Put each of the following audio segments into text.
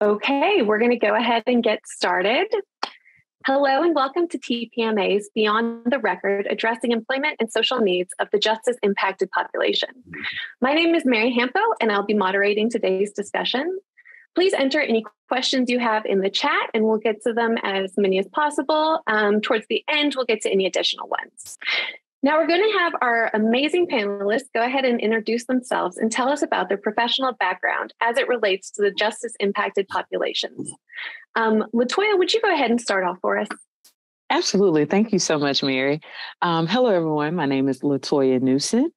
Okay, we're going to go ahead and get started. Hello and welcome to TPMA's Beyond the Record, Addressing Employment and Social Needs of the Justice Impacted Population. My name is Mary Hampo, and I'll be moderating today's discussion. Please enter any questions you have in the chat, and we'll get to them as many as possible. Towards the end, we'll get to any additional ones. Now we're going to have our amazing panelists go ahead and introduce themselves and tell us about their professional background as it relates to the justice impacted populations. Latoya, would you go ahead and start off for us? Absolutely. Thank you so much, Mary. Hello, everyone. My name is Latoya Newsom.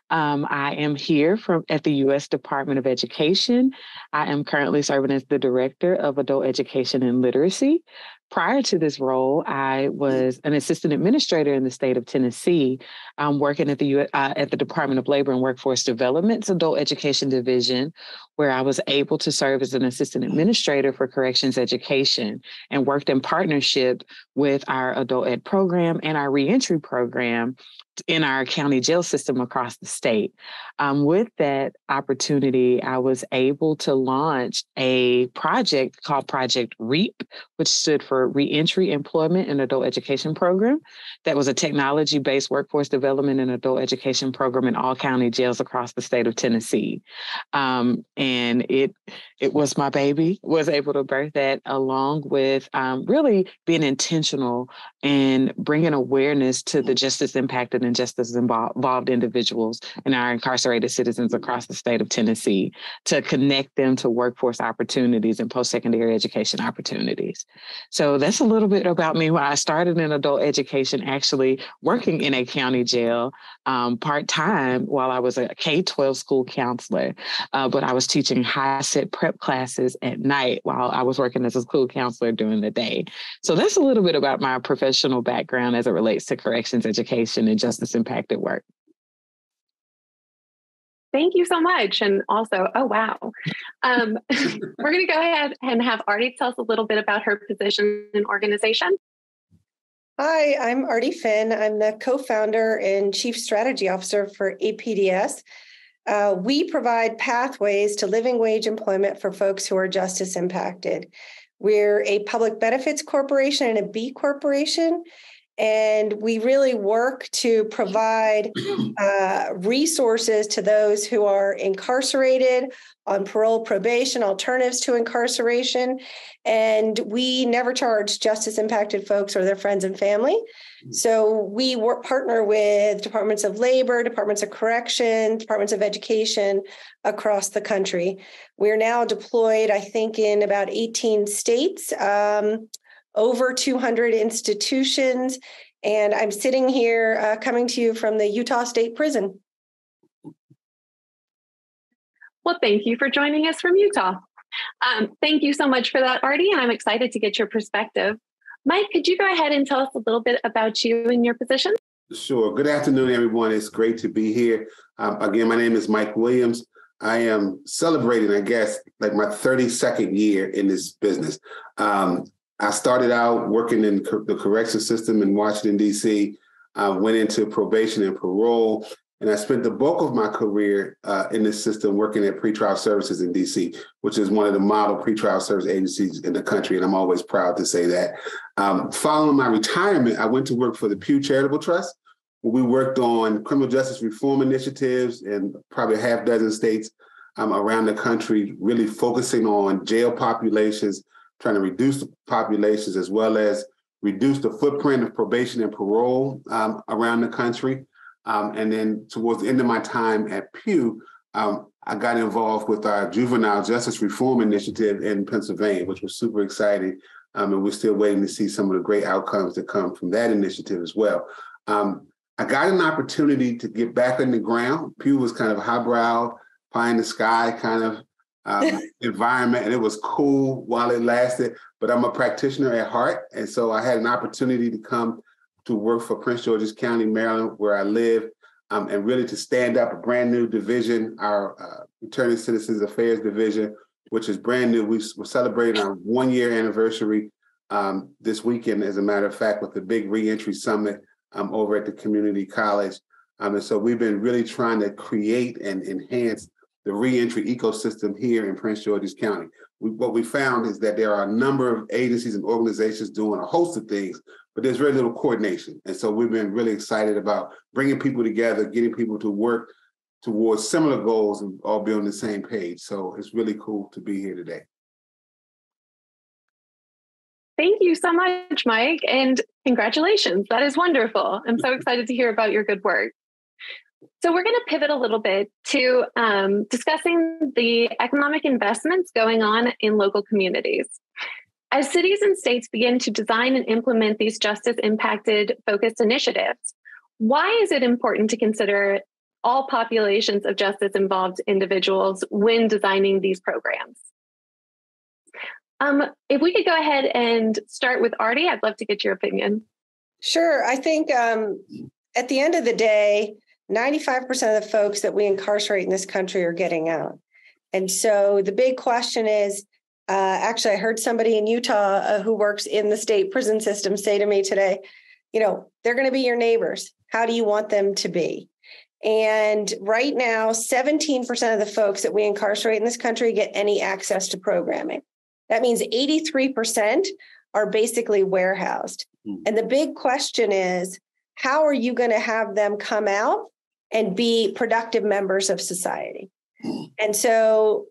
I am here at the U.S. Department of Education. I am currently serving as the Director of Adult Education and Literacy. Prior to this role, I was an assistant administrator in the state of Tennessee, working at the Department of Labor and Workforce Development's Adult Education Division, where I was able to serve as an assistant administrator for corrections education and worked in partnership with our adult ed program and our reentry program in our county jail system across the state. With that opportunity, I was able to launch a project called Project REAP, which stood for Reentry, Employment, and Adult Education Program. That was a technology-based workforce development and adult education program in all county jails across the state of Tennessee. And it was my baby. Was able to birth that along with really being intentional and bringing awareness to the justice impacted and justice involved individuals and our incarcerated citizens across the state of Tennessee to connect them to workforce opportunities and post-secondary education opportunities. So that's a little bit about me. When I started in adult education, actually working in a county jail part-time while I was a K-12 school counselor, but I was teaching high-set prep classes at night while I was working as a school counselor during the day. So that's a little bit about my professional background as it relates to corrections education and justice impacted work. Thank you so much. And also, oh, wow. We're going to go ahead and have Artie tell us a little bit about her position and organization. Hi, I'm Artie Finn. I'm the co-founder and chief strategy officer for APDS. We provide pathways to living wage employment for folks who are justice impacted. We're a public benefits corporation and a B corporation, and we really work to provide resources to those who are incarcerated, on parole, probation, alternatives to incarceration. And we never charge justice impacted folks or their friends and family. So we partner with departments of labor, departments of correction, departments of education across the country. We're now deployed, I think, in about 18 states, over 200 institutions. And I'm sitting here coming to you from the Utah State Prison. Well, thank you for joining us from Utah. Thank you so much for that, Artie, and I'm excited to get your perspective. Mike, could you go ahead and tell us a little bit about you and your position? Sure. Good afternoon, everyone. It's great to be here. Again, my name is Mike Williams. I am celebrating, I guess, like my 32nd year in this business. I started out working in the correction system in Washington, D.C., went into probation and parole, and I spent the bulk of my career in this system working at pretrial services in D.C., which is one of the model pretrial service agencies in the country, and I'm always proud to say that. Following my retirement, I went to work for the Pew Charitable Trust, where we worked on criminal justice reform initiatives in probably a half dozen states around the country, really focusing on jail populations, trying to reduce the populations as well as reduce the footprint of probation and parole around the country. And then towards the end of my time at Pew, I got involved with our juvenile justice reform initiative in Pennsylvania, which was super exciting. And we're still waiting to see some of the great outcomes that come from that initiative as well. I got an opportunity to get back on the ground. Pew was kind of a highbrow, pie in the sky kind of environment, and it was cool while it lasted. But I'm a practitioner at heart, and so I had an opportunity to come to work for Prince George's County, Maryland, where I live, and really to stand up a brand new division, our Returning Citizens Affairs Division, which is brand new. We're celebrating our 1-year anniversary this weekend, as a matter of fact, with the big reentry summit over at the community college. And so we've been really trying to create and enhance the reentry ecosystem here in Prince George's County. What we found is that there are a number of agencies and organizations doing a host of things, but there's very little coordination. And so we've been really excited about bringing people together, getting people to work towards similar goals and all be on the same page. So it's really cool to be here today. Thank you so much, Mike, and congratulations. That is wonderful. I'm so excited to hear about your good work. So we're going to pivot a little bit to discussing the economic investments going on in local communities. As cities and states begin to design and implement these justice-impacted focused initiatives, why is it important to consider all populations of justice-involved individuals when designing these programs? If we could go ahead and start with Artie, I'd love to get your opinion. Sure. I think at the end of the day, 95% of the folks that we incarcerate in this country are getting out. And so the big question is, actually, I heard somebody in Utah who works in the state prison system say to me today, they're going to be your neighbors. How do you want them to be? And right now, 17% of the folks that we incarcerate in this country get any access to programming. That means 83% are basically warehoused. And the big question is, how are you going to have them come out and be productive members of society? And so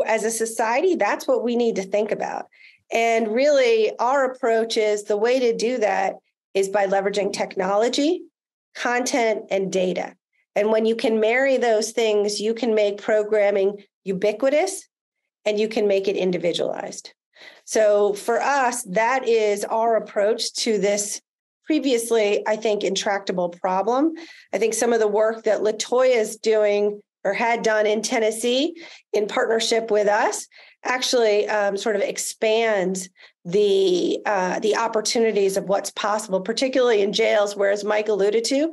as a society, that's what we need to think about. And really, our approach is the way to do that is by leveraging technology, content, and data. And when you can marry those things, you can make programming ubiquitous and you can make it individualized. So for us, that is our approach to this previously, I think, intractable problem. I think some of the work that LaToya is doing or had done in Tennessee in partnership with us actually sort of expands the opportunities of what's possible, particularly in jails, where, as Mike alluded to,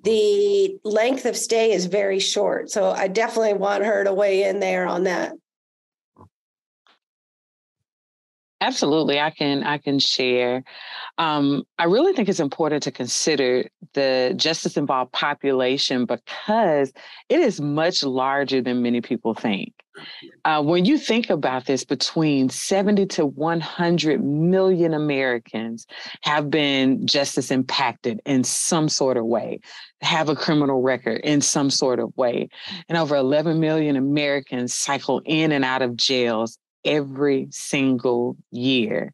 the length of stay is very short. So I definitely want her to weigh in there on that. Absolutely, I can share. I really think it's important to consider the justice-involved population because it is much larger than many people think. When you think about this, between 70 to 100 million Americans have been justice impacted in some sort of way, have a criminal record in some sort of way. And over 11 million Americans cycle in and out of jails every single year.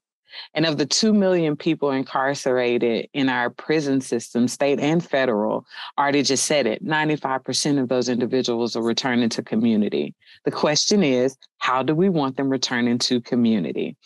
And of the 2 million people incarcerated in our prison system, state and federal, Artie just said it, 95% of those individuals are returning to community. The question is, how do we want them returning to community?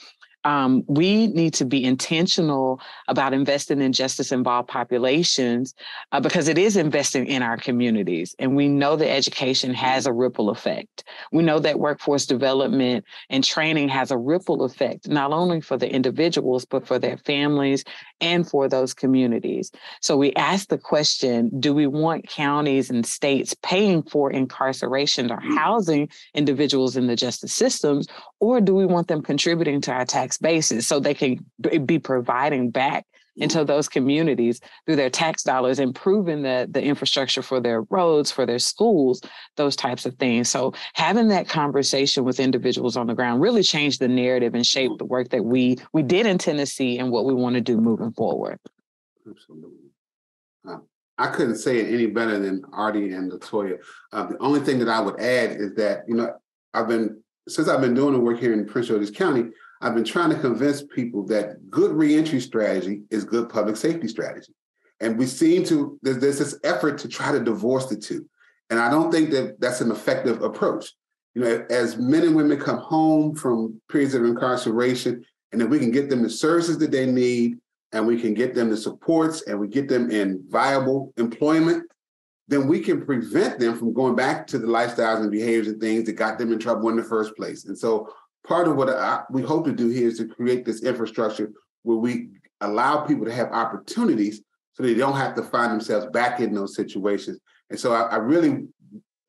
We need to be intentional about investing in justice-involved populations because it is investing in our communities. And we know that education has a ripple effect. We know that workforce development and training has a ripple effect, not only for the individuals, but for their families and for those communities. So we ask the question, do we want counties and states paying for incarceration or housing individuals in the justice systems, or do we want them contributing to our tax basis so they can be providing back into those communities through their tax dollars, improving the infrastructure for their roads, for their schools, those types of things. So having that conversation with individuals on the ground really changed the narrative and shaped the work that we did in Tennessee and what we want to do moving forward. Absolutely. I couldn't say it any better than Artie and LaToya. The only thing that I would add is that, since I've been doing the work here in Prince George's County, I've been trying to convince people that good reentry strategy is good public safety strategy. And we seem to, there's this effort to try to divorce the two. And I don't think that that's an effective approach. As men and women come home from periods of incarceration, and if we can get them the services that they need, and we can get them the supports, and we get them in viable employment, then we can prevent them from going back to the lifestyles and behaviors and things that got them in trouble in the first place. And so part of what we hope to do here is to create this infrastructure where we allow people to have opportunities so they don't have to find themselves back in those situations. And so I really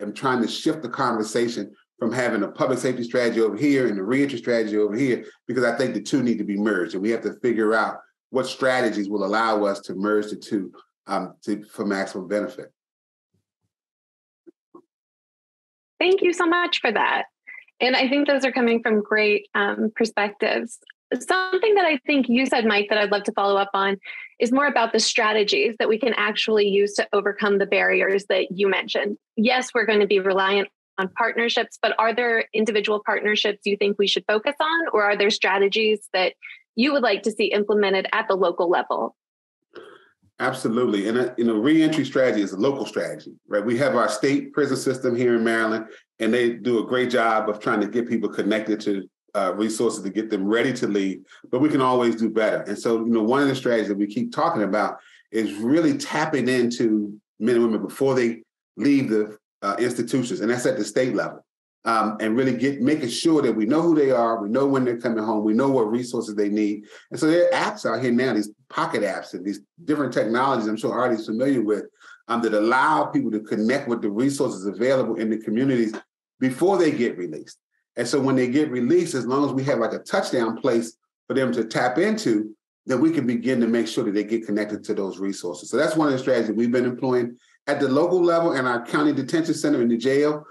am trying to shift the conversation from having a public safety strategy over here and the reentry strategy over here, because I think the two need to be merged. And we have to figure out what strategies will allow us to merge the two for maximum benefit. Thank you so much for that. And I think those are coming from great perspectives. Something that I think you said, Mike, that I'd love to follow up on is more about the strategies that we can actually use to overcome the barriers that you mentioned. Yes, we're going to be reliant on partnerships, but are there individual partnerships you think we should focus on, or are there strategies that you would like to see implemented at the local level? Absolutely. And, reentry strategy is a local strategy, right? We have our state prison system here in Maryland, and they do a great job of trying to get people connected to resources to get them ready to leave, but we can always do better. And so, one of the strategies that we keep talking about is really tapping into men and women before they leave the institutions, and that's at the state level. And really making sure that we know who they are, we know when they're coming home, we know what resources they need. And so there are apps out here now, these pocket apps and these different technologies I'm sure Artie's familiar with, that allow people to connect with the resources available in the communities before they get released. And so when they get released, as long as we have like a touchdown place for them to tap into, then we can begin to make sure that they get connected to those resources. So that's one of the strategies we've been employing at the local level in our county detention center in the jail.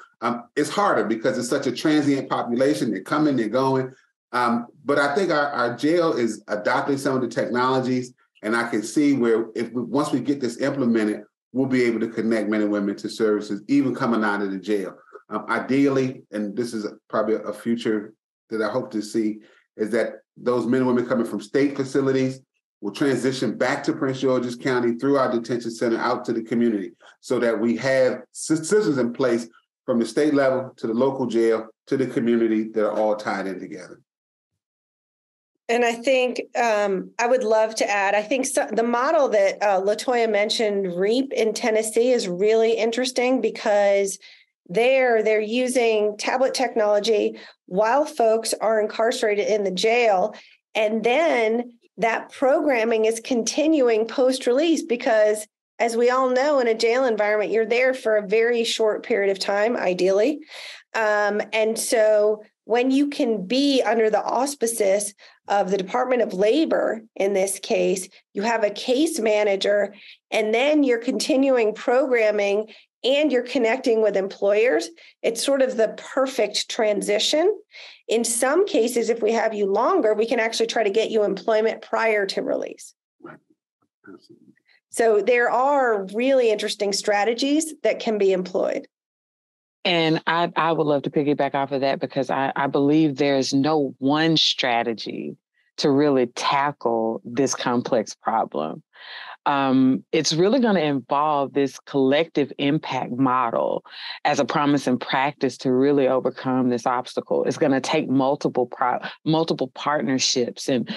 It's harder because it's such a transient population. They're coming, they're going. But I think our jail is adopting some of the technologies, and I can see where once we get this implemented, we'll be able to connect men and women to services, even coming out of the jail. Ideally, and this is probably a future that I hope to see, is that those men and women coming from state facilities will transition back to Prince George's County through our detention center out to the community, so that we have systems in place from the state level to the local jail to the community that are all tied in together. And I think I would love to add, I think the model that LaToya mentioned, REAP in Tennessee, is really interesting because they're using tablet technology while folks are incarcerated in the jail. And then that programming is continuing post-release because, as we all know, in a jail environment, you're there for a very short period of time, ideally. And so when you can be under the auspices of the Department of Labor, in this case, you have a case manager, and then you're continuing programming and you're connecting with employers, it's sort of the perfect transition. In some cases, if we have you longer, we can actually try to get you employment prior to release. Right. Absolutely. So there are really interesting strategies that can be employed. And I would love to piggyback off of that because I believe there's no one strategy to really tackle this complex problem. It's really going to involve this collective impact model as a promise and practice to really overcome this obstacle. It's going to take multiple partnerships and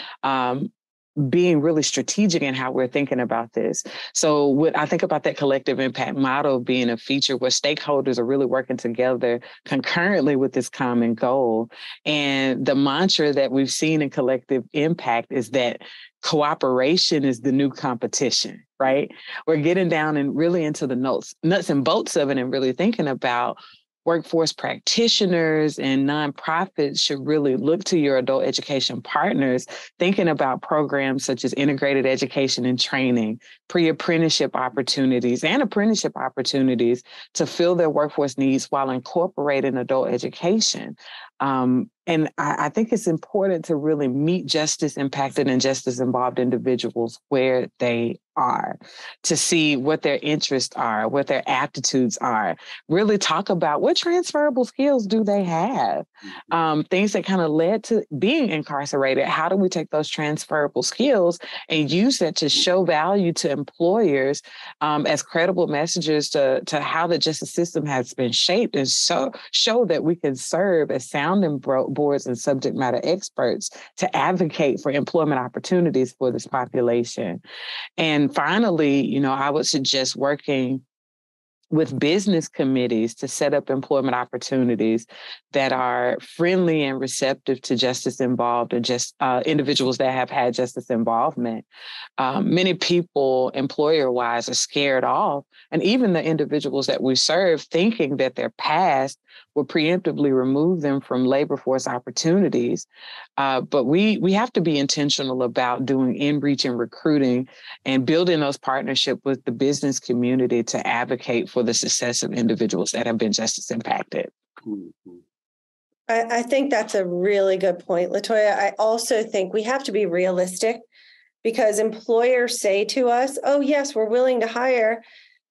being really strategic in how we're thinking about this. So what I think about that collective impact model being a feature where stakeholders are really working together concurrently with this common goal. And the mantra that we've seen in collective impact is that cooperation is the new competition, right? We're getting down and really into the nuts and bolts of it and really thinking about workforce practitioners and nonprofits should really look to your adult education partners, thinking about programs such as integrated education and training, pre-apprenticeship opportunities, and apprenticeship opportunities to fill their workforce needs while incorporating adult education. And I think it's important to really meet justice impacted and justice involved individuals where they are, to see what their interests are, what their aptitudes are, really talk about what transferable skills do they have, things that kind of led to being incarcerated. How do we take those transferable skills and use that to show value to employers as credible messages to how the justice system has been shaped, and so show that we can serve as sounding boards and subject matter experts to advocate for employment opportunities for this population. And finally, I would suggest working with business committees to set up employment opportunities that are friendly and receptive to justice involved and just individuals that have had justice involvement. Many people, employer-wise, are scared off, and even the individuals that we serve, thinking that their past will preemptively remove them from labor force opportunities. But we have to be intentional about doing in-reach and recruiting and building those partnerships with the business community to advocate for the success of individuals that have been justice impacted. Mm-hmm. I think that's a really good point, Latoya. I also think we have to be realistic because employers say to us, oh, yes, we're willing to hire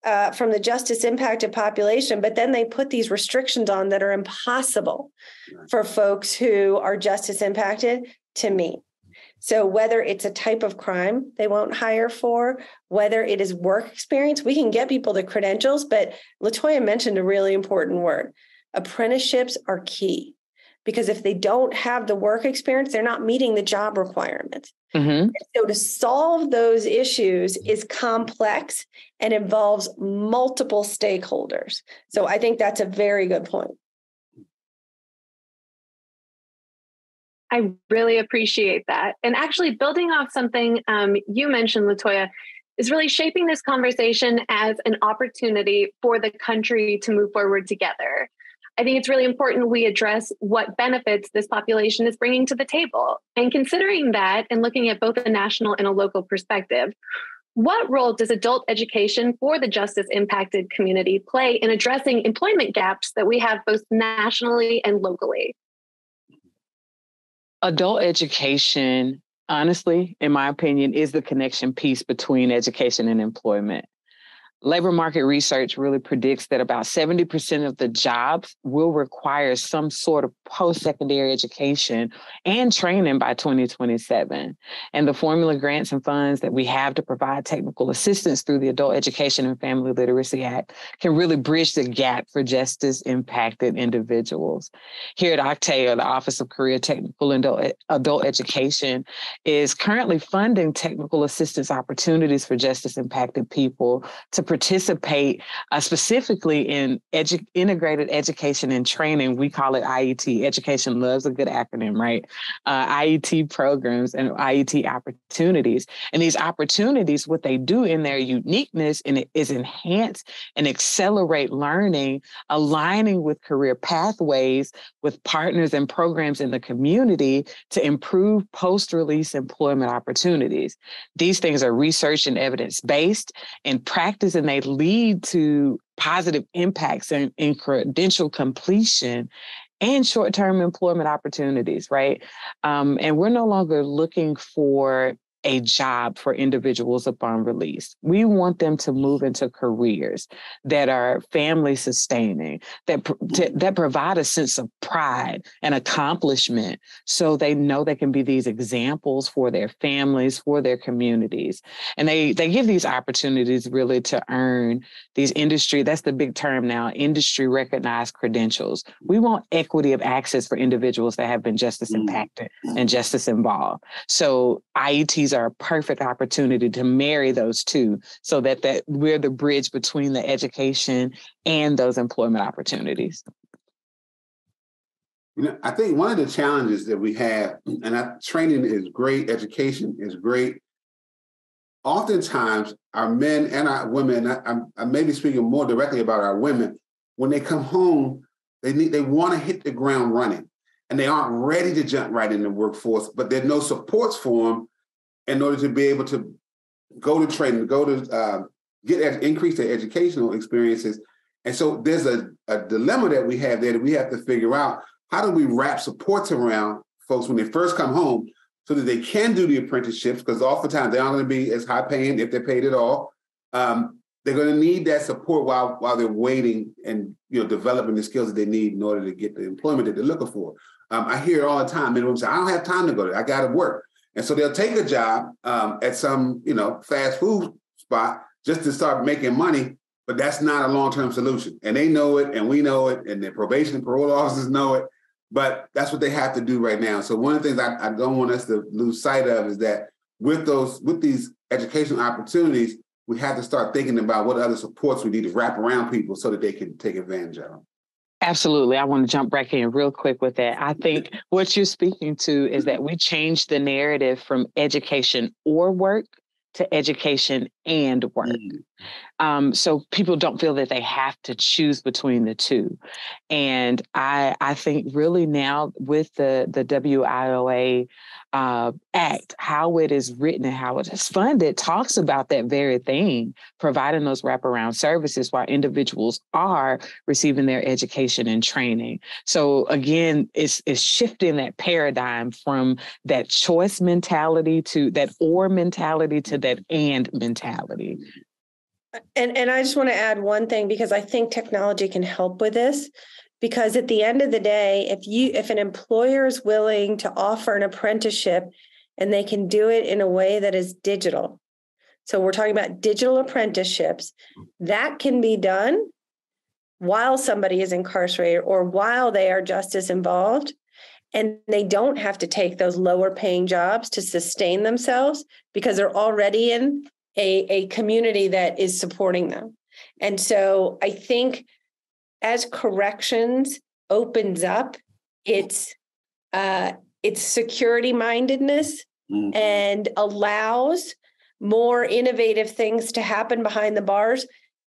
from the justice impacted population, but then they put these restrictions on that are impossible for folks who are justice impacted to meet. So whether it's a type of crime they won't hire for, whether it is work experience, we can get people the credentials, but Latoya mentioned a really important word. Apprenticeships are key because if they don't have the work experience, they're not meeting the job requirements. Mm-hmm. So to solve those issues is complex and involves multiple stakeholders. So I think that's a very good point. I really appreciate that. And actually building off something you mentioned, Latoya, is really shaping this conversation as an opportunity for the country to move forward together. I think it's really important we address what benefits this population is bringing to the table. And considering that and looking at both a national and a local perspective, what role does adult education for the justice impacted community play in addressing employment gaps that we have both nationally and locally? Adult education, honestly, in my opinion, is the connection piece between education and employment. Labor market research really predicts that about 70% of the jobs will require some sort of post-secondary education and training by 2027. And the formula grants and funds that we have to provide technical assistance through the Adult Education and Family Literacy Act can really bridge the gap for justice-impacted individuals. Here at OCTAO, the Office of Career Technical and Adult Education is currently funding technical assistance opportunities for justice-impacted people to participate specifically in integrated education and training. We call it IET. Education loves a good acronym, right? IET programs and IET opportunities. And these opportunities, what they do in their uniqueness is enhance and accelerate learning, aligning with career pathways with partners and programs in the community to improve post-release employment opportunities. These things are research and evidence-based and practice, and they lead to positive impacts in credential completion and short-term employment opportunities, right? And we're no longer looking for a job for individuals upon release. We want them to move into careers that are family sustaining, that provide a sense of pride and accomplishment so they know they can be these examples for their families, for their communities. And they give these opportunities really to earn these industry, that's the big term now, industry recognized credentials. We want equity of access for individuals that have been justice impacted and justice involved. So IETs are a perfect opportunity to marry those two so that we're the bridge between the education and those employment opportunities. You know, I think one of the challenges that we have, and training is great, education is great. Oftentimes, our men and our women, I may be speaking more directly about our women, when they come home, they want to hit the ground running, and they aren't ready to jump right in the workforce, but there's no supports for them in order to be able to go to training, increase their educational experiences. And so there's a dilemma that we have there that we have to figure out. How do we wrap supports around folks when they first come home so that they can do the apprenticeships? Because oftentimes they aren't going to be as high paying if they're paid at all. They're going to need that support while they're waiting and developing the skills that they need in order to get the employment that they're looking for. I hear it all the time. Men say, I don't have time to go there. I got to work. And so they'll take a job at some, fast food spot just to start making money, but that's not a long-term solution. And they know it, and we know it, and the probation and parole officers know it, but that's what they have to do right now. So one of the things I don't want us to lose sight of is that with these educational opportunities, we have to start thinking about what other supports we need to wrap around people so that they can take advantage of them. Absolutely. I want to jump back in real quick with that. I think what you're speaking to is that we changed the narrative from education or work to education and work. So people don't feel that they have to choose between the two. And I think really now with the WIOA Act, how it is written and how it is funded talks about that very thing, providing those wraparound services while individuals are receiving their education and training. So again, it's shifting that paradigm from that choice mentality to that or mentality to that and mentality. And I just want to add one thing, because I think technology can help with this. Because at the end of the day, if an employer is willing to offer an apprenticeship and they can do it in a way that is digital, so we're talking about digital apprenticeships, that can be done while somebody is incarcerated or while they are justice involved, and they don't have to take those lower paying jobs to sustain themselves because they're already in a community that is supporting them. And so I think as corrections opens up its security mindedness and allows more innovative things to happen behind the bars,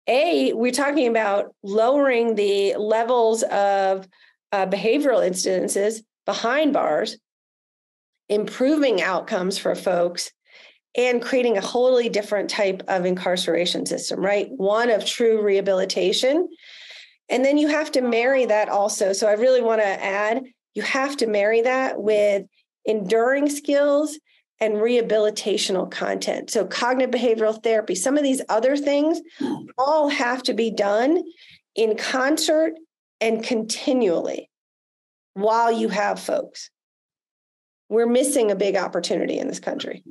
we're talking about lowering the levels of behavioral incidences behind bars, improving outcomes for folks, and creating a wholly different type of incarceration system, right? One of true rehabilitation. And then you have to marry that also. So I really want to add, you have to marry that with enduring skills and rehabilitational content. So cognitive behavioral therapy, some of these other things all have to be done in concert and continually while you have folks. We're missing a big opportunity in this country.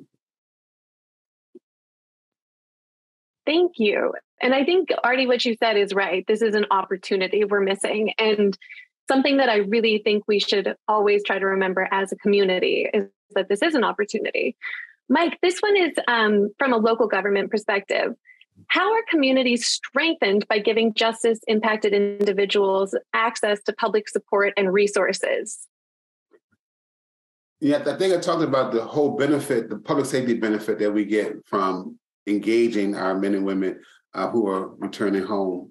Thank you. And I think, Artie, what you said is right. This is an opportunity we're missing. And something that I really think we should always try to remember as a community is that this is an opportunity. Mike, this one is from a local government perspective. How are communities strengthened by giving justice impacted individuals access to public support and resources? Yeah, I think I talked about the whole benefit, the public safety benefit that we get from engaging our men and women who are returning home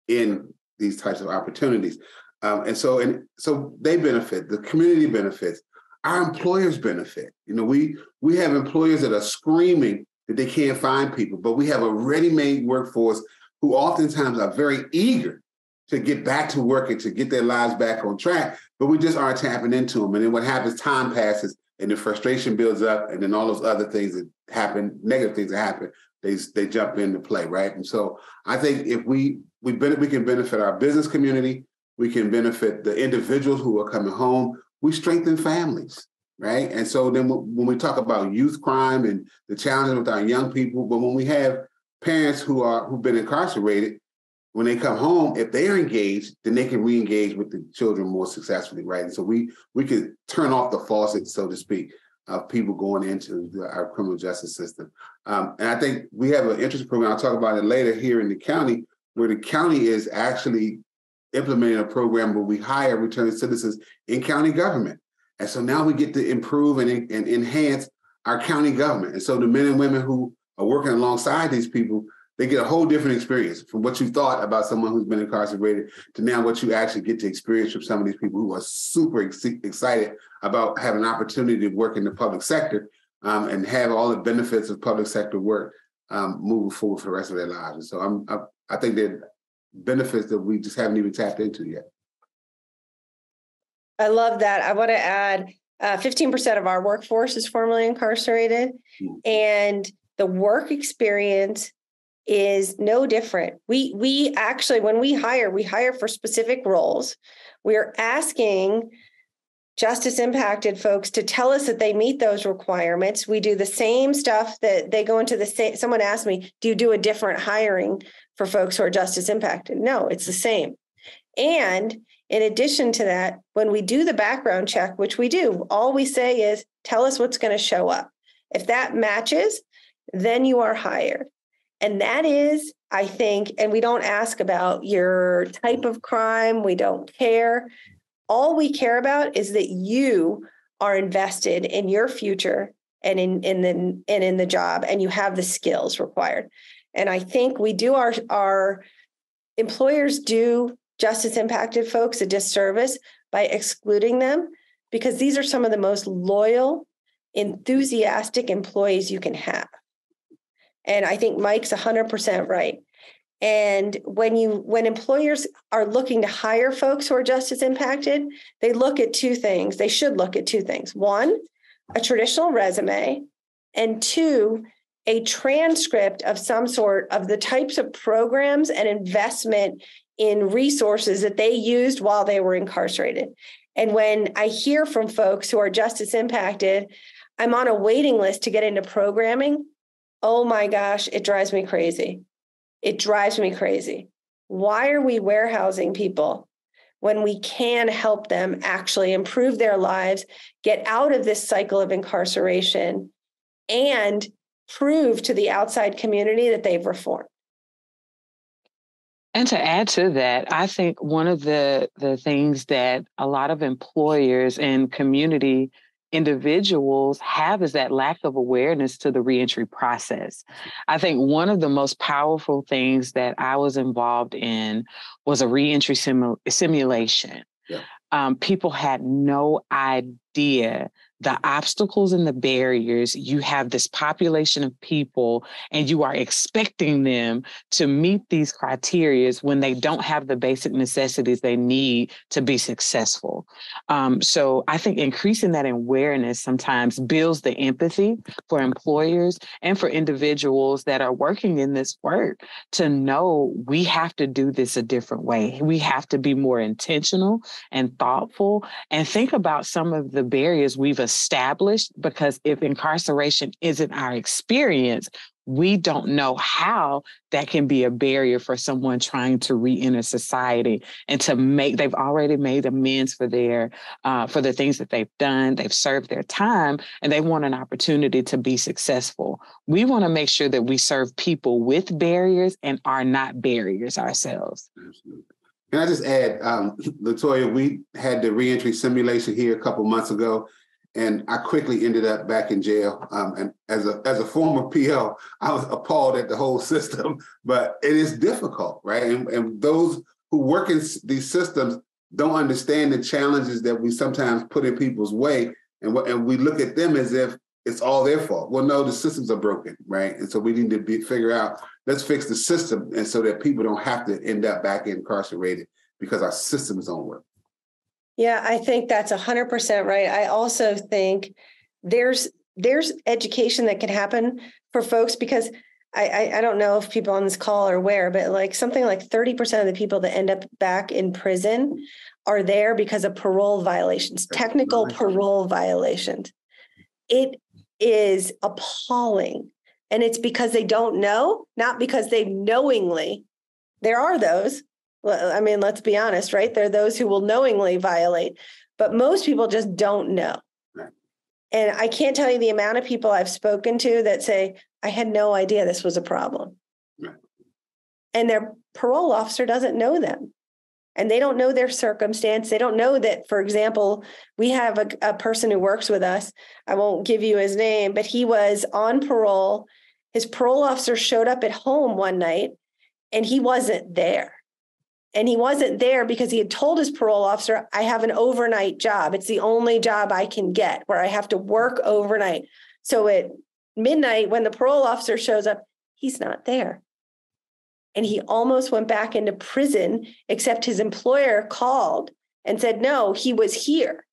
in these types of opportunities. And so they benefit, the community benefits, our employers benefit. You know, we have employers that are screaming that they can't find people, but we have a ready-made workforce who oftentimes are very eager to get back to work and to get their lives back on track, but we just aren't tapping into them. And then what happens, time passes and the frustration builds up, and then all those other things that happen, negative things that happen, they jump into play, right? And so I think if we can benefit our business community, we can benefit the individuals who are coming home, we strengthen families, right? And so then when we talk about youth crime and the challenges with our young people, but when we have parents who've been incarcerated, when they come home, if they're engaged, then they can re-engage with the children more successfully, right? And so we could turn off the faucet, so to speak, of people going into our criminal justice system. And I think we have an interesting program, I'll talk about it later, here in the county, where the county is actually implementing a program where we hire returning citizens in county government. And so now we get to improve and enhance our county government. And so the men and women who are working alongside these people, they get a whole different experience from what you thought about someone who's been incarcerated to now what you actually get to experience from some of these people who are super excited about having an opportunity to work in the public sector and have all the benefits of public sector work moving forward for the rest of their lives. And so I think that benefits that we just haven't even tapped into yet. I love that. I want to add 15% of our workforce is formerly incarcerated, and the work experience is no different. We actually, when we hire for specific roles. We're asking justice impacted folks to tell us that they meet those requirements. We do the same stuff that they go into the same. Someone asked me, do you do a different hiring for folks who are justice impacted? No, it's the same. And in addition to that, when we do the background check, which we do, all we say is, tell us what's going to show up. If that matches, then you are hired. And that is, I think, and we don't ask about your type of crime. We don't care. All we care about is that you are invested in your future and in the job, and you have the skills required. And I think we do our employers do justice impacted folks a disservice by excluding them, because these are some of the most loyal, enthusiastic employees you can have. And I think Mike's 100% right. And when employers are looking to hire folks who are justice impacted, they look at two things. They should look at two things. One, a traditional resume, and two, a transcript of some sort of the types of programs and investment in resources that they used while they were incarcerated. And when I hear from folks who are justice impacted, I'm on a waiting list to get into programming. Oh my gosh, it drives me crazy. It drives me crazy. Why are we warehousing people when we can help them actually improve their lives, get out of this cycle of incarceration, and prove to the outside community that they've reformed? And to add to that, I think one of the things that a lot of employers and community individuals have is that lack of awareness to the reentry process. I think one of the most powerful things that I was involved in was a reentry simulation. Yeah. People had no idea the obstacles and the barriers. You have this population of people and you are expecting them to meet these criteria when they don't have the basic necessities they need to be successful. So I think increasing that awareness sometimes builds the empathy for employers and for individuals that are working in this work to know we have to do this a different way. We have to be more intentional and thoughtful and think about some of the barriers we've established, because if incarceration isn't our experience, we don't know how that can be a barrier for someone trying to re-enter society and they've already made amends for for the things that they've done. They've served their time and they want an opportunity to be successful. We want to make sure that we serve people with barriers and are not barriers ourselves. Absolutely. Can I just add, Latoya, we had the reentry simulation here a couple months ago, and I quickly ended up back in jail. And as a former PO, I was appalled at the whole system, but it is difficult, right? And those who work in these systems don't understand the challenges that we sometimes put in people's way, and we look at them as if it's all their fault. Well, no, the systems are broken, right? And so we need to figure out, let's fix the system, and so that people don't have to end up back incarcerated because our systems don't work. Yeah, I think that's 100% right. I also think there's education that can happen for folks, because I don't know if people on this call are aware, but like something like 30% of the people that end up back in prison are there because of parole violations, technical parole violations. It is appalling. And it's because they don't know, not because they knowingly. There are those. I mean, let's be honest, right? There are those who will knowingly violate, but most people just don't know. Right. And I can't tell you the amount of people I've spoken to that say, I had no idea this was a problem. Right. And their parole officer doesn't know them. And they don't know their circumstance. They don't know that, for example, we have a person who works with us. I won't give you his name, but he was on parole. His parole officer showed up at home one night and he wasn't there. And he wasn't there because he had told his parole officer, I have an overnight job. It's the only job I can get where I have to work overnight. So at midnight, when the parole officer shows up, he's not there. And he almost went back into prison, except his employer called and said, no, he was here.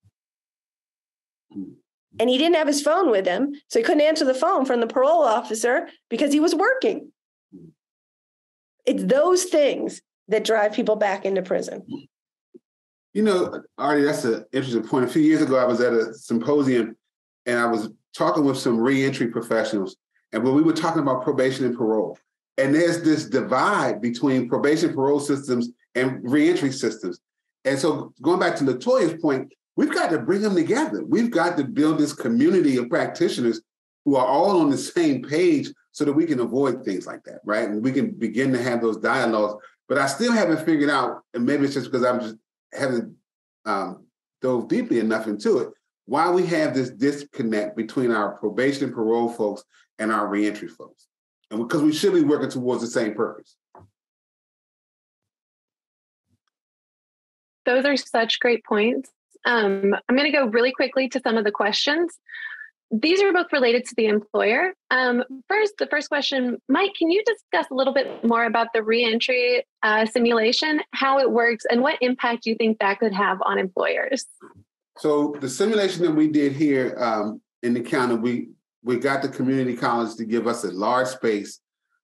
And he didn't have his phone with him, so he couldn't answer the phone from the parole officer because he was working. It's those things that drive people back into prison. You know, Artie, that's an interesting point. A few years ago, I was at a symposium and I was talking with some reentry professionals, and when we were talking about probation and parole, and there's this divide between probation parole systems and reentry systems. And so going back to Latoya's point, we've got to bring them together. We've got to build this community of practitioners who are all on the same page so that we can avoid things like that, right? And we can begin to have those dialogues. But I still haven't figured out, and maybe it's just because I'm just haven't dove deeply enough into it, why we have this disconnect between our probation and parole folks and our reentry folks. and because we should be working towards the same purpose. Those are such great points. I'm going to go really quickly to some of the questions. These are both related to the employer. The first question, Mike, can you discuss a little bit more about the reentry simulation, how it works, and what impact you think that could have on employers? So the simulation that we did here in the county, we got the community college to give us a large space,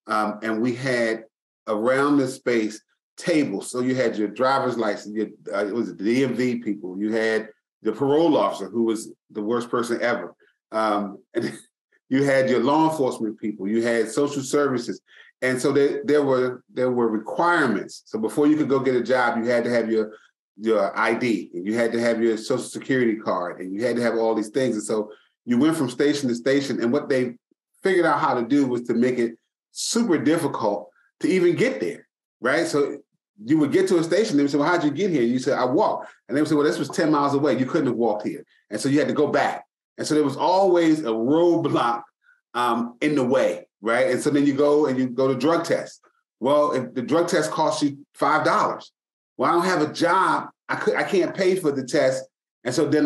and we had around the space tables. So you had your driver's license, it was the DMV people, you had the parole officer, who was the worst person ever. And you had your law enforcement people, you had social services. And so there were requirements. So before you could go get a job, you had to have your ID, and you had to have your social security card, and you had to have all these things. And so you went from station to station. And what they figured out how to do was to make it super difficult to even get there, right? So you would get to a station, they would say, well, how'd you get here? And you said, I walked. And they would say, well, this was 10 miles away. You couldn't have walked here. And so you had to go back. And so there was always a roadblock in the way, right? And so then you go to drug tests. Well, if the drug test costs you $5, well, I don't have a job. I can't pay for the test. And so then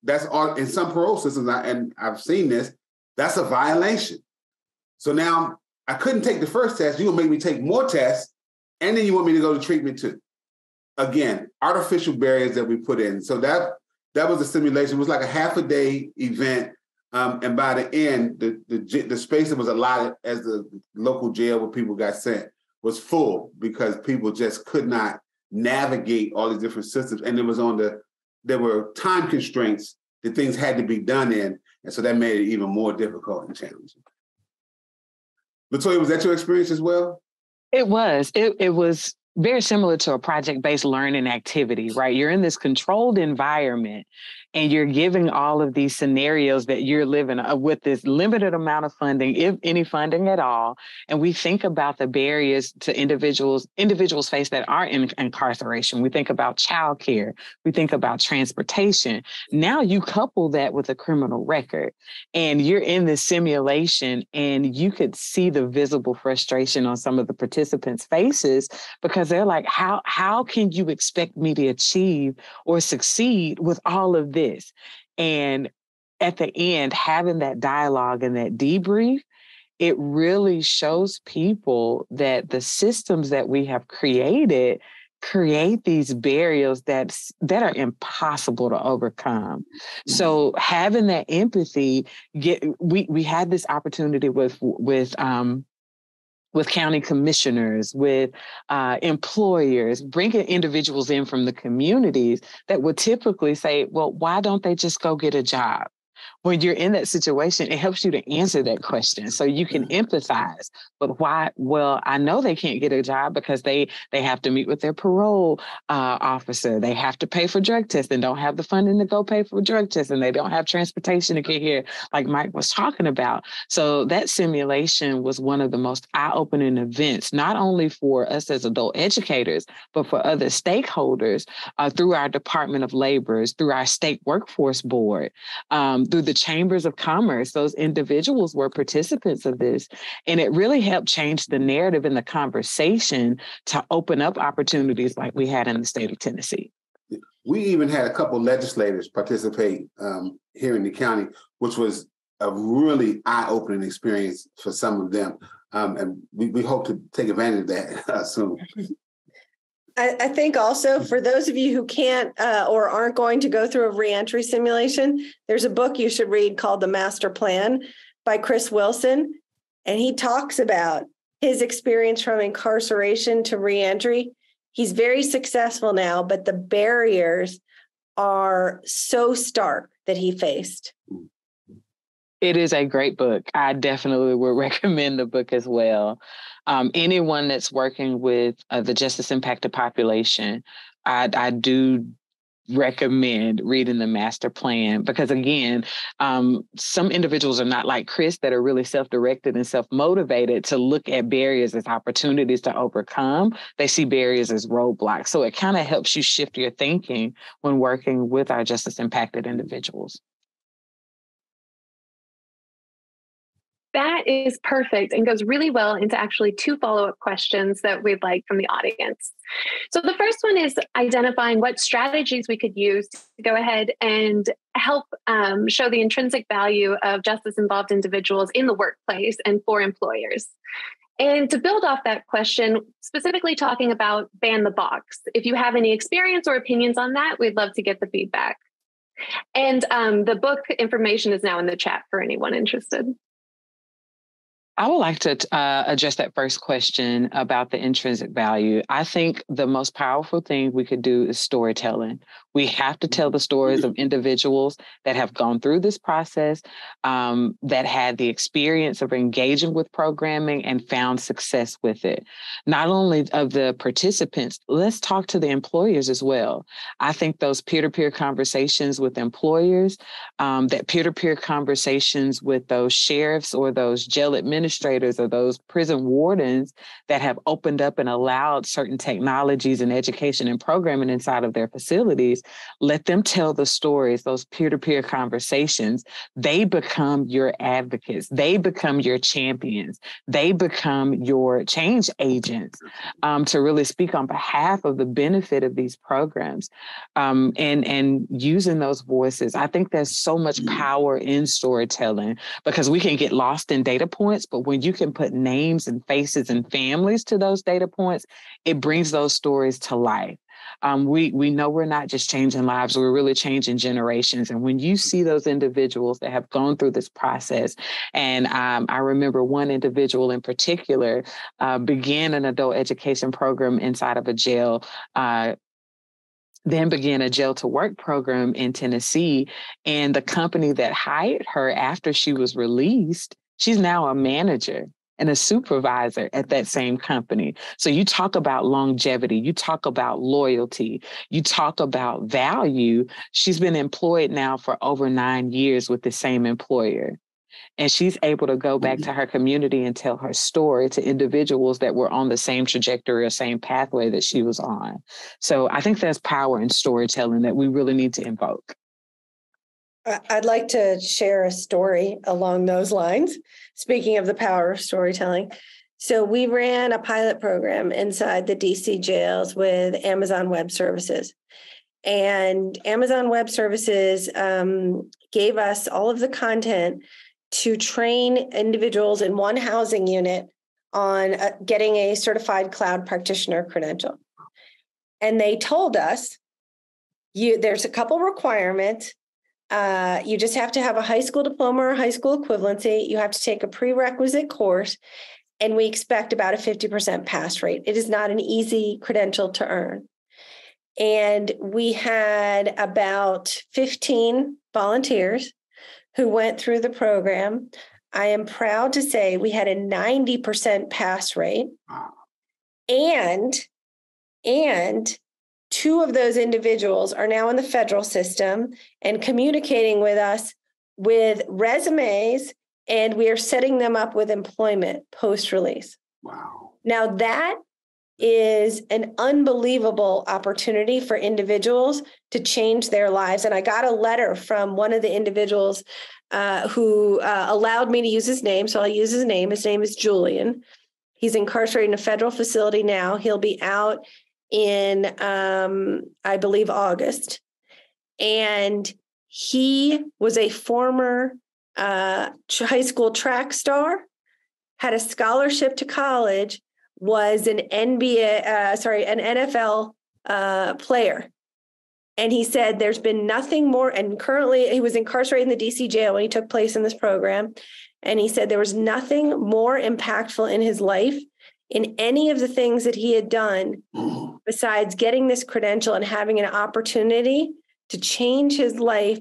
that's all in some parole systems, and I've seen this, that's a violation. So now I couldn't take the first test. You're gonna make me take more tests, and then you want me to go to treatment too. Again, artificial barriers that we put in. So that was a simulation. It was like a half a day event. And by the end, the space that was allotted as the local jail where people got sent was full because people just could not navigate all these different systems. And there were time constraints that things had to be done in. And so that made it even more difficult and challenging. Latoya, was that your experience as well? It was. It was very similar to a project-based learning activity, right? You're in this controlled environment and you're giving all of these scenarios that you're living with this limited amount of funding, if any funding at all. And we think about the barriers to individuals face that are in incarceration. We think about childcare. We think about transportation. Now you couple that with a criminal record and you're in this simulation and you could see the visible frustration on some of the participants' faces because they're like, how can you expect me to achieve or succeed with all of this? And at the end, having that dialogue and that debrief, it really shows people that the systems that we have create these barriers that are impossible to overcome. So having that empathy, we had this opportunity with county commissioners, with employers, bringing individuals in from the communities that would typically say, well, why don't they just go get a job? When you're in that situation, it helps you to answer that question so you can empathize. But why? Well, I know they can't get a job because they have to meet with their parole officer. They have to pay for drug tests and don't have the funding to go pay for drug tests, and they don't have transportation to get here, like Mike was talking about. So that simulation was one of the most eye-opening events, not only for us as adult educators, but for other stakeholders through our Department of Labor, through our state workforce board, through the chambers of commerce. Those individuals were participants of this. And it really helped change the narrative and the conversation to open up opportunities like we had in the state of Tennessee. We even had a couple of legislators participate here in the county, which was a really eye-opening experience for some of them. And we hope to take advantage of that soon. I think also for those of you who can't or aren't going to go through a reentry simulation, there's a book you should read called The Master Plan by Chris Wilson. And he talks about his experience from incarceration to reentry. He's very successful now, but the barriers are so stark that he faced. It is a great book. I definitely would recommend the book as well. Anyone that's working with the justice impacted population, I do recommend reading the master plan because, again, some individuals are not like Chris that are really self-directed and self-motivated to look at barriers as opportunities to overcome. They see barriers as roadblocks. So it kind of helps you shift your thinking when working with our justice impacted individuals. That is perfect and goes really well into actually two follow-up questions that we'd like from the audience. So the first one is identifying what strategies we could use to go ahead and help show the intrinsic value of justice-involved individuals in the workplace and for employers. And to build off that question, specifically talking about ban the box. If you have any experience or opinions on that, we'd love to get the feedback. And the book information is now in the chat for anyone interested. I would like to address that first question about the intrinsic value. I think the most powerful thing we could do is storytelling. We have to tell the stories of individuals that have gone through this process, that had the experience of engaging with programming and found success with it. Not only of the participants, let's talk to the employers as well. I think those peer-to-peer conversations with employers, that peer-to-peer conversations with those sheriffs or those jail administrators or those prison wardens that have opened up and allowed certain technologies and education and programming inside of their facilities, let them tell the stories, those peer-to-peer conversations. They become your advocates. They become your champions. They become your change agents to really speak on behalf of the benefit of these programs and using those voices. I think there's so much power in storytelling because we can get lost in data points, but when you can put names and faces and families to those data points, it brings those stories to life. We know we're not just changing lives, we're really changing generations. And when you see those individuals that have gone through this process, and I remember one individual in particular began an adult education program inside of a jail, then began a jail to work program in Tennessee. And the company that hired her after she was released, she's now a manager and a supervisor at that same company. So you talk about longevity, you talk about loyalty, you talk about value. She's been employed now for over 9 years with the same employer. And she's able to go back to her community and tell her story to individuals that were on the same trajectory or same pathway that she was on. So I think there's power in storytelling that we really need to invoke. I'd like to share a story along those lines. Speaking of the power of storytelling. So we ran a pilot program inside the DC jails with Amazon Web Services. And Amazon Web Services gave us all of the content to train individuals in one housing unit on getting a certified cloud practitioner credential. And they told us, there's a couple requirements. You just have to have a high school diploma or high school equivalency. You have to take a prerequisite course, and we expect about a 50% pass rate. It is not an easy credential to earn. And we had about 15 volunteers who went through the program. I am proud to say we had a 90% pass rate. And two of those individuals are now in the federal system and communicating with us with resumes, and we are setting them up with employment post-release. Wow. Now that is an unbelievable opportunity for individuals to change their lives. And I got a letter from one of the individuals who allowed me to use his name. So I'll use his name. His name is Julian. He's incarcerated in a federal facility now. He'll be out in, I believe, August. And he was a former high school track star, had a scholarship to college, was an an NFL player. And he said there's been nothing more, and currently he was incarcerated in the DC jail when he took place in this program. And he said there was nothing more impactful in his life in any of the things that he had done besides getting this credential and having an opportunity to change his life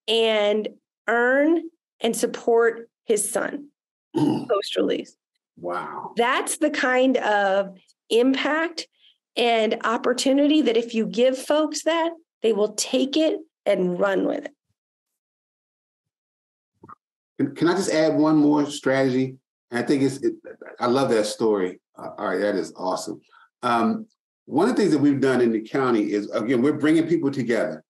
and earn and support his son post-release. Wow. That's the kind of impact and opportunity that if you give folks that, they will take it and run with it. Can I just add one more strategy? And I think I love that story. All right, that is awesome. One of the things that we've done in the county is, again, we're bringing people together,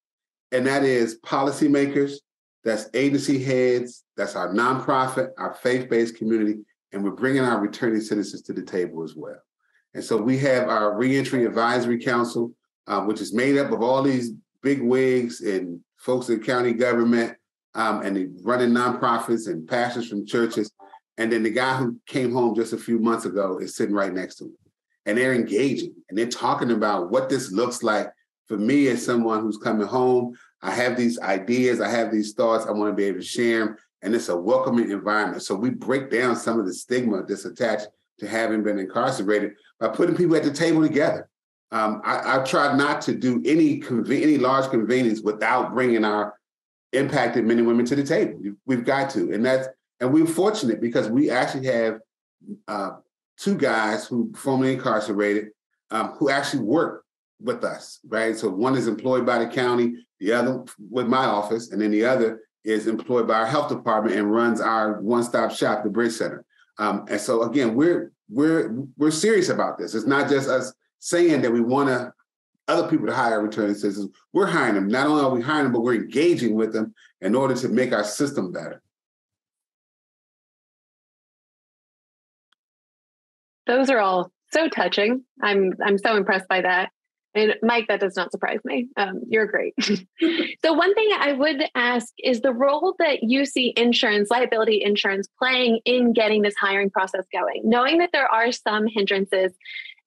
and that is policymakers, that's agency heads, that's our nonprofit, our faith-based community, and we're bringing our returning citizens to the table as well. And so we have our Reentry Advisory Council, which is made up of all these big wigs and folks in county government, and they running nonprofits and pastors from churches. And then the guy who came home just a few months ago is sitting right next to me. And they're engaging and they're talking about what this looks like for me as someone who's coming home. I have these ideas, I have these thoughts, I want to be able to share them. And it's a welcoming environment. So we break down some of the stigma that's attached to having been incarcerated by putting people at the table together. I tried not to do any large convenings without bringing our impacted men and women to the table. We've got to, and we're fortunate because we actually have two guys who formerly incarcerated who actually work with us, right? So one is employed by the county, the other with my office, and then the other is employed by our health department and runs our one-stop shop, the Bridge Center. And so again, we're serious about this. It's not just us saying that we want other people to hire returning citizens. We're hiring them. Not only are we hiring them, but we're engaging with them in order to make our system better. Those are all so touching. I'm so impressed by that. And Mike, that does not surprise me. You're great. So one thing I would ask is the role that you see liability insurance playing in getting this hiring process going, knowing that there are some hindrances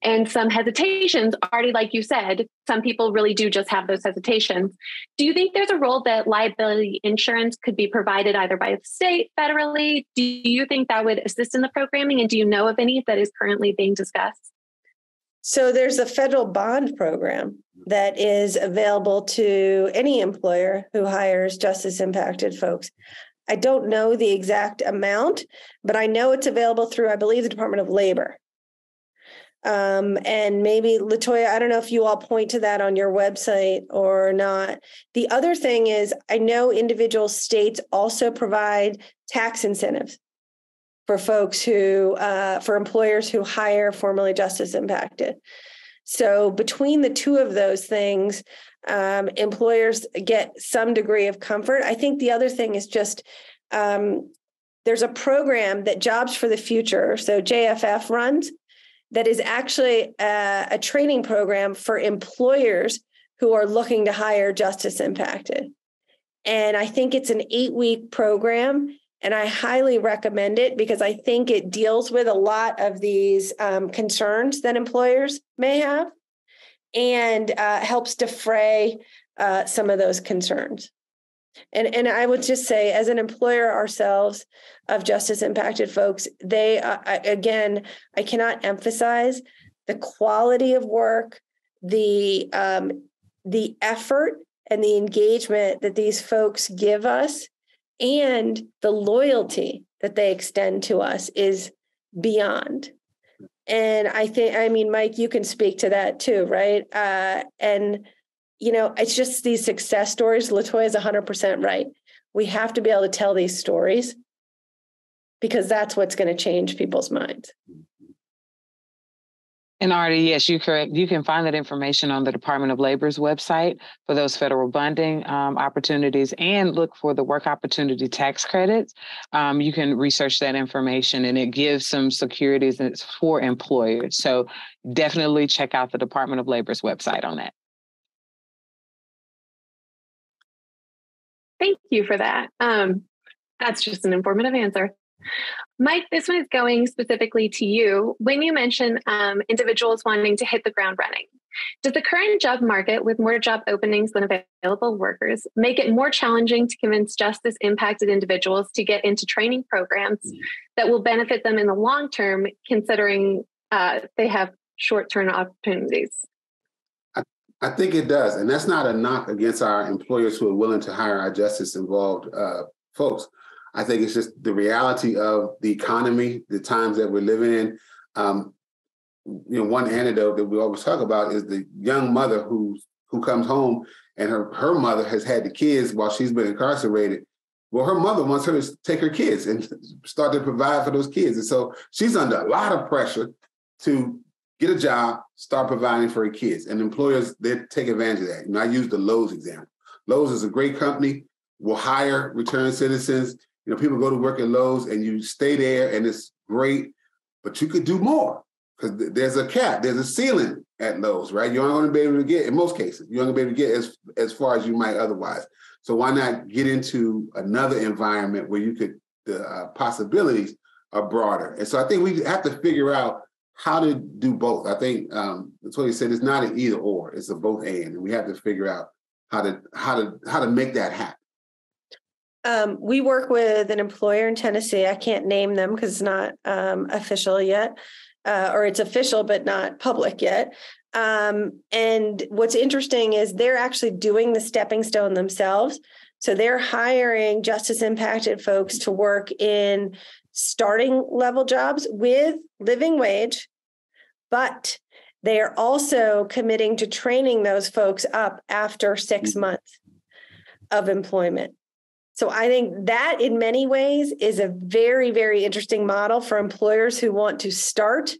and some hesitations already, like you said, some people really do just have those hesitations. Do you think there's a role that liability insurance could be provided either by the state, federally? Do you think that would assist in the programming? And do you know of any that is currently being discussed? So there's a federal bond program that is available to any employer who hires justice impacted folks. I don't know the exact amount, but I know it's available through, I believe, the Department of Labor. And maybe, Latoya, I don't know if you all point to that on your website or not. The other thing is, I know individual states also provide tax incentives for folks who, for employers who hire formerly justice impacted. So between the two of those things, employers get some degree of comfort. I think the other thing is just, there's a program that Jobs for the Future, so JFF runs, that is actually a training program for employers who are looking to hire justice impacted. And I think it's an 8-week program, and I highly recommend it because I think it deals with a lot of these concerns that employers may have and helps defray some of those concerns. And I would just say, as an employer ourselves of justice impacted folks, they, again, I cannot emphasize the quality of work, the effort and the engagement that these folks give us, and the loyalty that they extend to us is beyond. And I mean, Mike, you can speak to that too, right? And it's just these success stories. Latoya is 100% right. We have to be able to tell these stories because that's what's going to change people's minds. And Artie, yes, you're correct. You can find that information on the Department of Labor's website for those federal bonding opportunities, and look for the work opportunity tax credits. You can research that information, and it gives some securities for employers. So definitely check out the Department of Labor's website on that. Thank you for that. That's just an informative answer. Mike, this one is going specifically to you. When you mention individuals wanting to hit the ground running, does the current job market with more job openings than available workers make it more challenging to convince justice impacted individuals to get into training programs that will benefit them in the long term, considering they have short-term opportunities? I think it does. And that's not a knock against our employers who are willing to hire our justice-involved folks. I think it's just the reality of the economy, the times that we're living in. One anecdote that we always talk about is the young mother who comes home and her mother has had the kids while she's been incarcerated. Well, her mother wants her to take her kids and start to provide for those kids. And so she's under a lot of pressure to get a job, start providing for her kids. And employers, they take advantage of that. I use the Lowe's example. Lowe's is a great company. will hire return citizens. You know, people go to work at Lowe's and you stay there and it's great, but you could do more because there's a cap, there's a ceiling at Lowe's, right? You aren't going to be able to get, in most cases, you aren't going to be able to get as far as you might otherwise. So why not get into another environment where you could, the possibilities are broader. And so I think we have to figure out how to do both. I think that's what he said. It's not an either or, it's a both and we have to figure out how to make that happen. We work with an employer in Tennessee. I can't name them because it's not official yet, or it's official but not public yet. And what's interesting is they're actually doing the stepping stone themselves. So they're hiring justice impacted folks to work in starting level jobs with living wage, but they are also committing to training those folks up after 6 months of employment. So I think that in many ways is a very, very interesting model for employers who want to start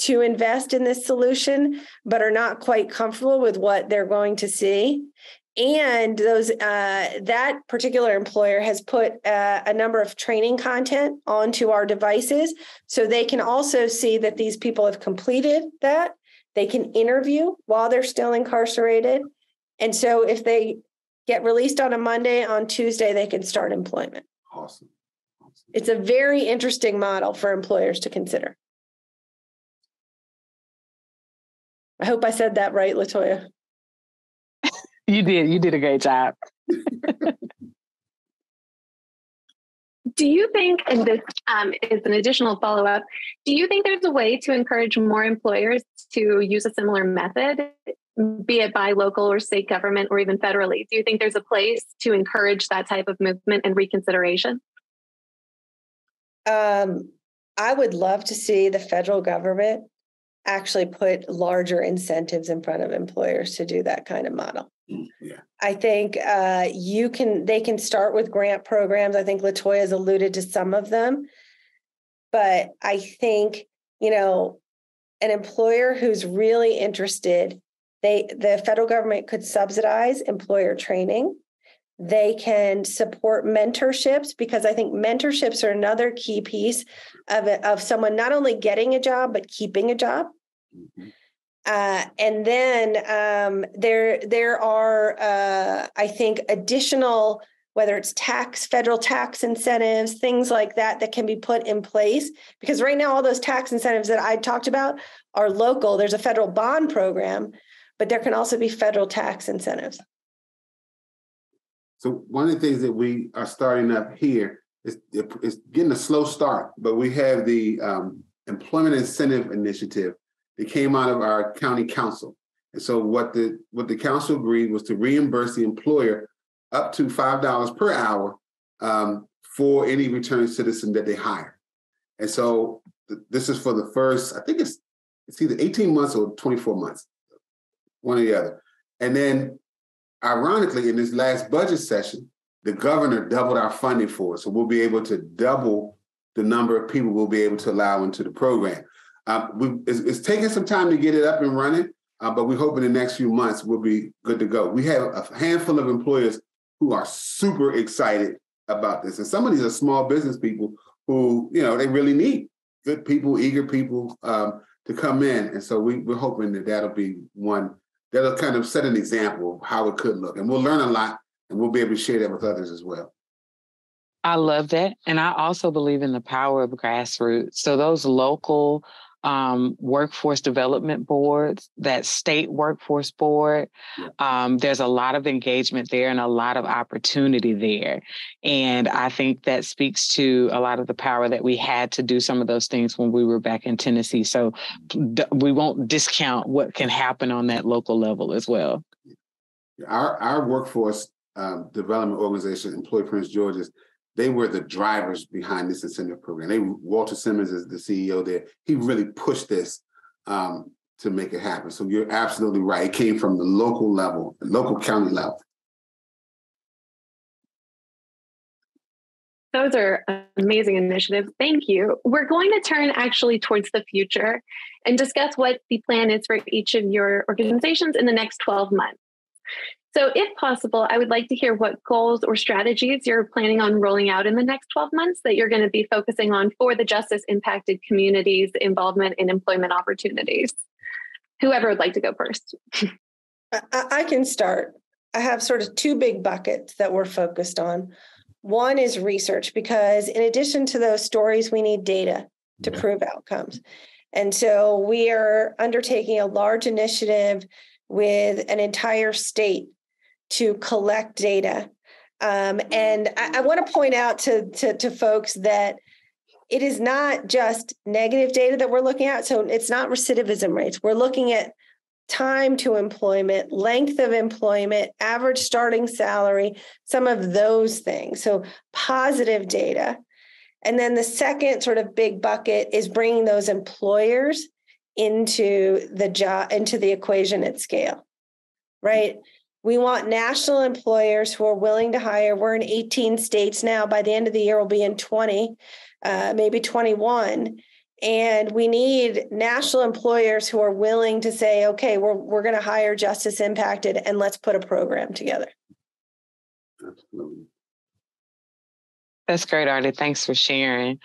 to invest in this solution, but are not quite comfortable with what they're going to see. And those that particular employer has put a number of training content onto our devices so they can also see that these people have completed that. They can interview while they're still incarcerated. And so if they get released on a Monday, on Tuesday, they can start employment. Awesome. It's a very interesting model for employers to consider. I hope I said that right, LaToya. You did a great job. Do you think, and this is an additional follow-up, do you think there's a way to encourage more employers to use a similar method, be it by local or state government or even federally? Do you think there's a place to encourage that type of movement and reconsideration? I would love to see the federal government actually put larger incentives in front of employers to do that kind of model. Yeah. I think they can start with grant programs. I think LaToya has alluded to some of them, but I think, an employer who's really interested, the federal government could subsidize employer training. They can support mentorships, because I think mentorships are another key piece of someone not only getting a job, but keeping a job. Mm-hmm. And then there are, I think, additional, whether it's federal tax incentives, things like that can be put in place. Because right now, all those tax incentives that I talked about are local. There's a federal bond program, but there can also be federal tax incentives. So one of the things that we are starting up here is getting a slow start, but we have the Employment Incentive Initiative that came out of our county council. And so what the council agreed was to reimburse the employer up to $5 per hour for any returned citizen that they hire. And so this is for the first, I think it's either 18 months or 24 months, one or the other. And then ironically, in this last budget session, the governor doubled our funding for it. So we'll be able to double the number of people we'll be able to allow into the program. It's taking some time to get it up and running, but we hope in the next few months we'll be good to go. We have a handful of employers who are super excited about this. And some of these are small business people who, they really need good people, eager people to come in. And so we're hoping that that'll be one that'll kind of set an example of how it could look. And we'll learn a lot, and we'll be able to share that with others as well. I love that. And I also believe in the power of grassroots. So those local workforce development boards, that state workforce board, there's a lot of engagement there and a lot of opportunity there. And I think that speaks to a lot of the power that we had to do some of those things when we were back in Tennessee. So we won't discount what can happen on that local level as well. Our workforce development organization, Employ Prince George's, they were the drivers behind this incentive program. Walter Simmons is the CEO there. He really pushed this to make it happen. So you're absolutely right. It came from the local level, the local county level. Those are amazing initiatives. Thank you. We're going to turn actually towards the future and discuss what the plan is for each of your organizations in the next 12 months. So if possible, I would like to hear what goals or strategies you're planning on rolling out in the next 12 months that you're going to be focusing on for the justice impacted communities' involvement in employment opportunities. Whoever would like to go first. I can start. I have sort of two big buckets that we're focused on. One is research, because in addition to those stories, we need data to prove outcomes. And so we are undertaking a large initiative with an entire state to collect data. And I want to point out to folks that it is not just negative data that we're looking at. So it's not recidivism rates. We're looking at time to employment, length of employment, average starting salary, some of those things. So positive data. And then the second sort of big bucket is bringing those employers into the equation at scale, right? We want national employers who are willing to hire. We're in 18 states now. By the end of the year, we'll be in 20, maybe 21. And we need national employers who are willing to say, okay, we're going to hire justice impacted, and let's put a program together. Absolutely. That's great, Artie. Thanks for sharing.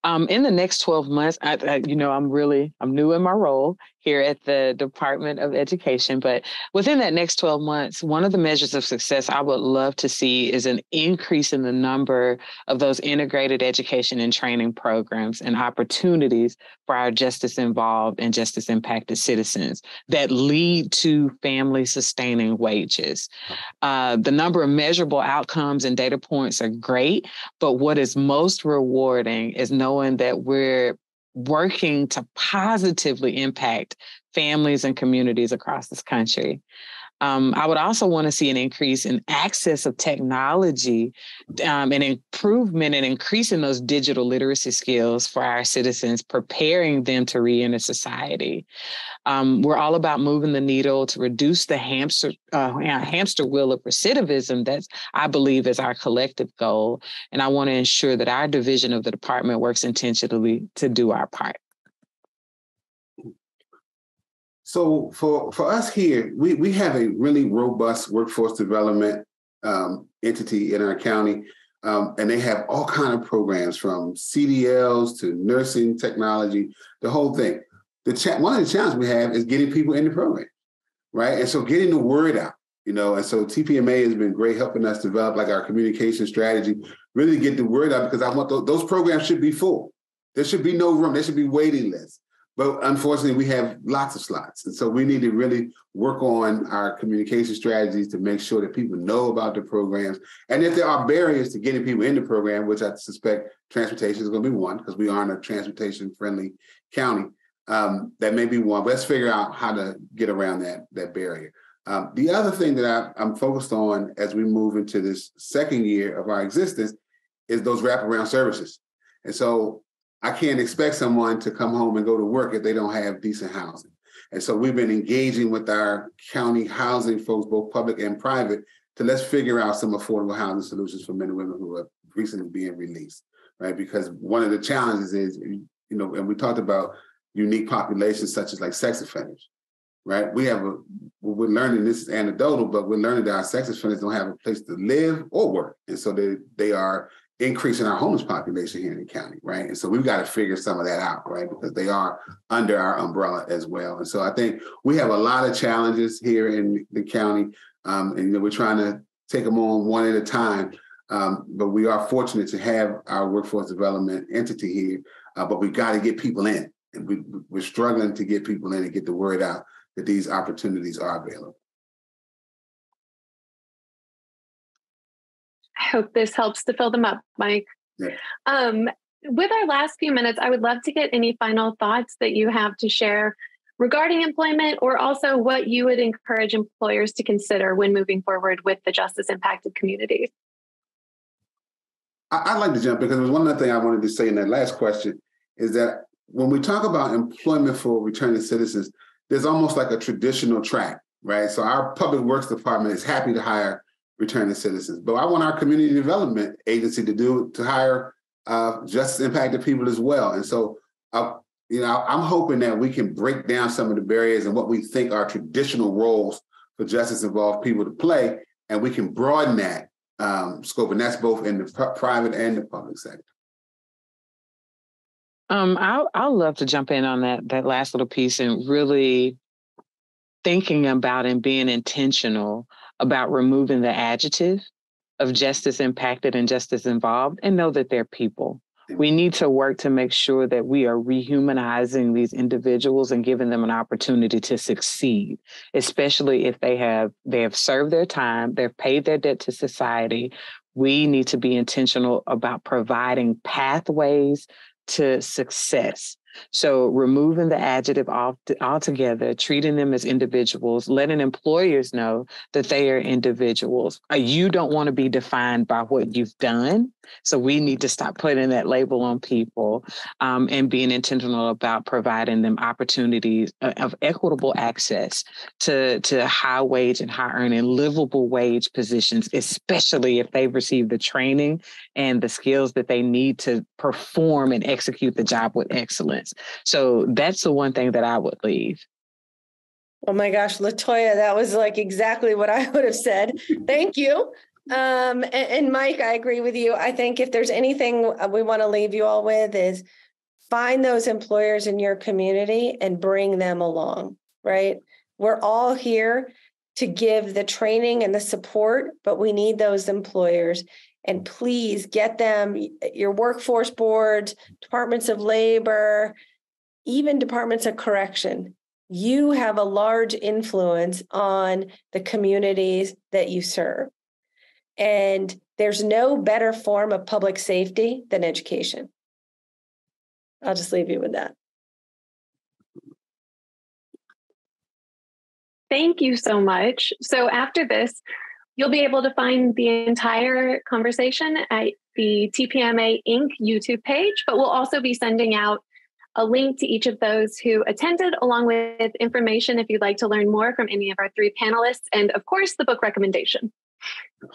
In the next 12 months, I'm new in my role here at the Department of Education, but within that next 12 months, one of the measures of success I would love to see is an increase in the number of those integrated education and training programs and opportunities for our justice involved and justice impacted citizens that lead to family sustaining wages. The number of measurable outcomes and data points are great, but what is most rewarding is knowing that we're working to positively impact families and communities across this country. I would also want to see an increase in access of technology and improvement and increasing those digital literacy skills for our citizens, preparing them to re-enter society. We're all about moving the needle to reduce the hamster wheel of recidivism. That's, I believe, is our collective goal. And I want to ensure that our division of the department works intentionally to do our part. So for us here, we have a really robust workforce development entity in our county, and they have all kinds of programs from CDLs to nursing technology, the whole thing. One of the challenges we have is getting people in the program, right? And so getting the word out, and so TPMA has been great helping us develop like our communication strategy, really get the word out, because I want those programs should be full. There should be no room. There should be waiting lists. But unfortunately, we have lots of slots. And so we need to really work on our communication strategies to make sure that people know about the programs. And if there are barriers to getting people in the program, which I suspect transportation is going to be one, because we aren't a transportation-friendly county, that may be one. But let's figure out how to get around that barrier. The other thing that I'm focused on as we move into this second year of our existence is those wraparound services. And so I can't expect someone to come home and go to work if they don't have decent housing. And so we've been engaging with our county housing folks, both public and private, to let's figure out some affordable housing solutions for men and women who are recently being released, right? Because one of the challenges is, and we talked about unique populations such as like sex offenders, right? We're learning, this is anecdotal, but we're learning that our sex offenders don't have a place to live or work. And so they are increasing our homeless population here in the county, right? And so we've got to figure some of that out, right? Because they are under our umbrella as well. And so I think we have a lot of challenges here in the county, and we're trying to take them on one at a time. But we are fortunate to have our workforce development entity here, but we've got to get people in. And we're struggling to get people in and get the word out that these opportunities are available. I hope this helps to fill them up, Mike. Yeah. With our last few minutes, I would love to get any final thoughts that you have to share regarding employment, or also what you would encourage employers to consider when moving forward with the justice impacted communities. I'd like to jump in, because one other thing I wanted to say in that last question is that when we talk about employment for returning citizens, there's almost like a traditional track, right? So our public works department is happy to hire returning citizens, but I want our community development agency to hire justice impacted people as well. And so, I'm hoping that we can break down some of the barriers and what we think are traditional roles for justice involved people to play, and we can broaden that scope, and that's both in the private and the public sector. I'll love to jump in on that last little piece and really thinking about and being intentional about removing the adjective of justice impacted and justice involved, and know that they're people. We need to work to make sure that we are rehumanizing these individuals and giving them an opportunity to succeed, especially if they have served their time, they've paid their debt to society. We need to be intentional about providing pathways to success. So removing the adjective altogether, treating them as individuals, letting employers know that they are individuals. You don't want to be defined by what you've done. So we need to stop putting that label on people and being intentional about providing them opportunities of equitable access to high wage and high earning livable wage positions, especially if they've received the training and the skills that they need to perform and execute the job with excellence. So that's the one thing that I would leave. Oh my gosh, LaToya, that was like exactly what I would have said. Thank you. And Mike, I agree with you. I think if there's anything we want to leave you all with is find those employers in your community and bring them along, right? We're all here to give the training and the support, but we need those employers. And please get them, your workforce boards, departments of labor, even departments of correction. You have a large influence on the communities that you serve. And there's no better form of public safety than education. I'll just leave you with that. Thank you so much. So after this, you'll be able to find the entire conversation at the TPMA Inc. YouTube page, but we'll also be sending out a link to each of those who attended, along with information if you'd like to learn more from any of our three panelists, and of course, the book recommendation.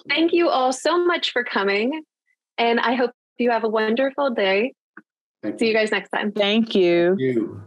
Thank you all so much for coming, and I hope you have a wonderful day. See you guys next time. Thank you. Thank you.